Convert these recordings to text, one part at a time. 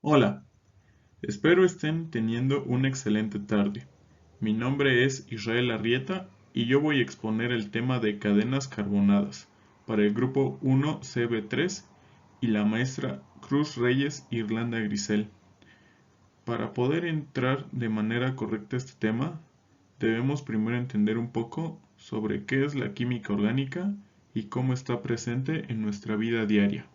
Hola, espero estén teniendo una excelente tarde. Mi nombre es Israel Arrieta y yo voy a exponer el tema de cadenas carbonadas para el grupo 1CB3 y la maestra Cruz Reyes Irlanda Grisel. Para poder entrar de manera correcta a este tema, debemos primero entender un poco sobre qué es la química orgánica y cómo está presente en nuestra vida diaria.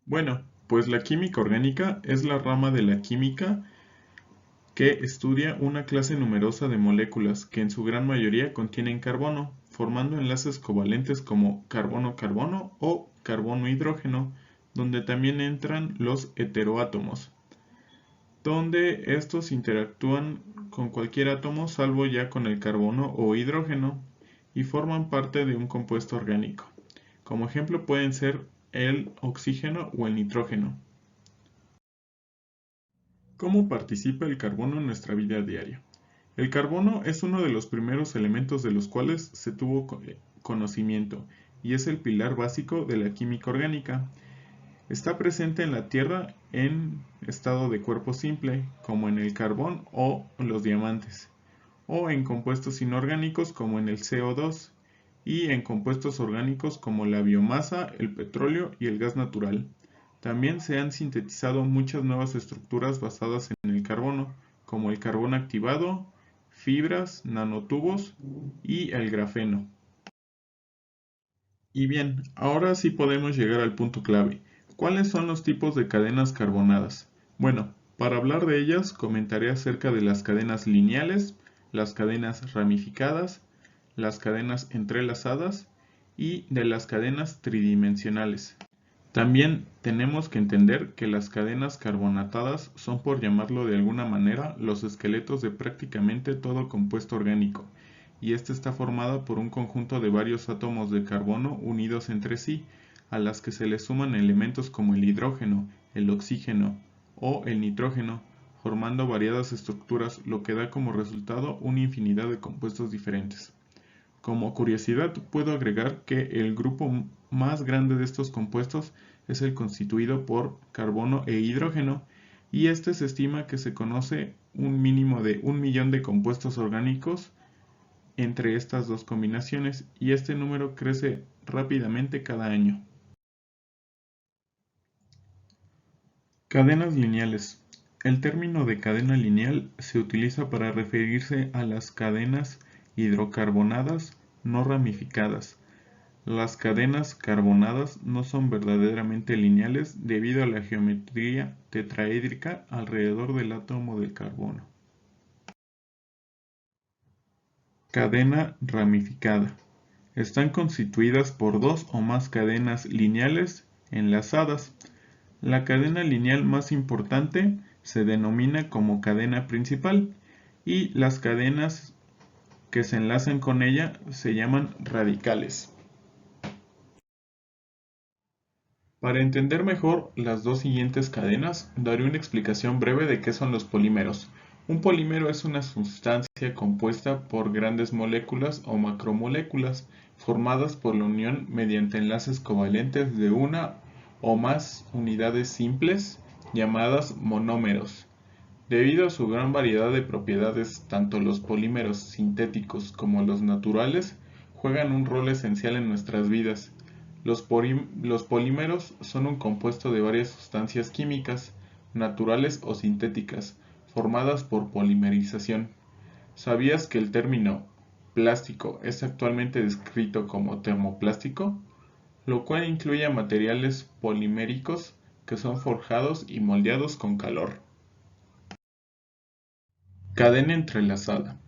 Bueno, pues la química orgánica es la rama de la química que estudia una clase numerosa de moléculas que en su gran mayoría contienen carbono, formando enlaces covalentes como carbono-carbono o carbono-hidrógeno, donde también entran los heteroátomos, donde estos interactúan con cualquier átomo salvo ya con el carbono o hidrógeno y forman parte de un compuesto orgánico. Como ejemplo pueden ser el oxígeno o el nitrógeno. ¿Cómo participa el carbono en nuestra vida diaria? El carbono es uno de los primeros elementos de los cuales se tuvo conocimiento y es el pilar básico de la química orgánica. Está presente en la Tierra en estado de cuerpo simple, como en el carbón o los diamantes, o en compuestos inorgánicos como en el CO2, y en compuestos orgánicos como la biomasa, el petróleo y el gas natural. También se han sintetizado muchas nuevas estructuras basadas en el carbono, como el carbón activado, fibras, nanotubos y el grafeno. Y bien, ahora sí podemos llegar al punto clave. ¿Cuáles son los tipos de cadenas carbonadas? Bueno, para hablar de ellas comentaré acerca de las cadenas lineales, las cadenas ramificadas, las cadenas entrelazadas y de las cadenas tridimensionales. También tenemos que entender que las cadenas carbonatadas son, por llamarlo de alguna manera, los esqueletos de prácticamente todo compuesto orgánico, y este está formado por un conjunto de varios átomos de carbono unidos entre sí, a las que se le suman elementos como el hidrógeno, el oxígeno o el nitrógeno, formando variadas estructuras, lo que da como resultado una infinidad de compuestos diferentes. Como curiosidad, puedo agregar que el grupo más grande de estos compuestos es el constituido por carbono e hidrógeno, y este se estima que se conoce un mínimo de 1 millón de compuestos orgánicos entre estas dos combinaciones, y este número crece rápidamente cada año. Cadenas lineales. El término de cadena lineal se utiliza para referirse a las cadenas hidrocarbonadas no ramificadas. Las cadenas carbonadas no son verdaderamente lineales debido a la geometría tetraédrica alrededor del átomo de carbono. Cadena ramificada. Están constituidas por dos o más cadenas lineales enlazadas. La cadena lineal más importante se denomina como cadena principal y las cadenas que se enlazan con ella se llaman radicales. Para entender mejor las dos siguientes cadenas, daré una explicación breve de qué son los polímeros. Un polímero es una sustancia compuesta por grandes moléculas o macromoléculas formadas por la unión mediante enlaces covalentes de una o más unidades simples llamadas monómeros. Debido a su gran variedad de propiedades, tanto los polímeros sintéticos como los naturales juegan un rol esencial en nuestras vidas. Los polímeros son un compuesto de varias sustancias químicas, naturales o sintéticas, formadas por polimerización. ¿Sabías que el término plástico es actualmente descrito como termoplástico? Lo cual incluye a materiales poliméricos que son forjados y moldeados con calor. Cadena entrelazada.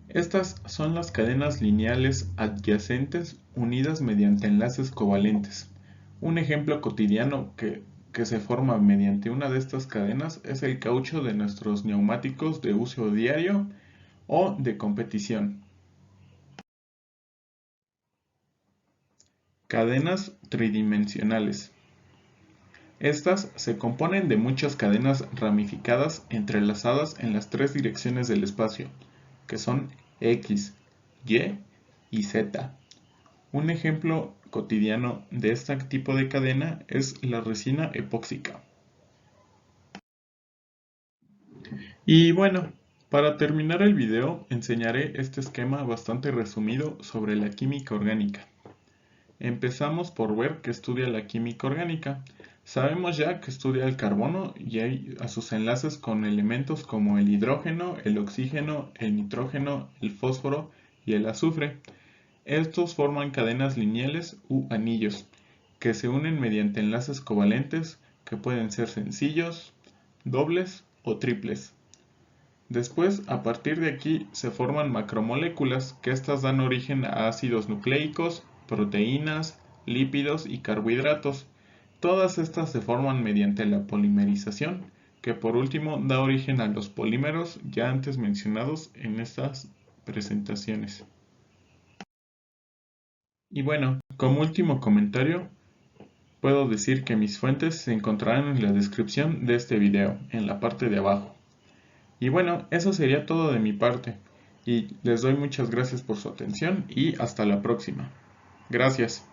Estas son las cadenas lineales adyacentes unidas mediante enlaces covalentes. Un ejemplo cotidiano que se forma mediante una de estas cadenas es el caucho de nuestros neumáticos de uso diario o de competición. Cadenas tridimensionales. Estas se componen de muchas cadenas ramificadas entrelazadas en las tres direcciones del espacio, que son X, Y y Z. Un ejemplo cotidiano de este tipo de cadena es la resina epóxica. Y bueno, para terminar el video enseñaré este esquema bastante resumido sobre la química orgánica. Empezamos por ver que estudia la química orgánica. Sabemos ya que estudia el carbono y a sus enlaces con elementos como el hidrógeno, el oxígeno, el nitrógeno, el fósforo y el azufre. Estos forman cadenas lineales u anillos, que se unen mediante enlaces covalentes que pueden ser sencillos, dobles o triples. Después, a partir de aquí, se forman macromoléculas, que estas dan origen a ácidos nucleicos, proteínas, lípidos y carbohidratos. Todas estas se forman mediante la polimerización, que por último da origen a los polímeros ya antes mencionados en estas presentaciones. Y bueno, como último comentario, puedo decir que mis fuentes se encontrarán en la descripción de este video, en la parte de abajo. Y bueno, eso sería todo de mi parte. Y les doy muchas gracias por su atención y hasta la próxima. Gracias.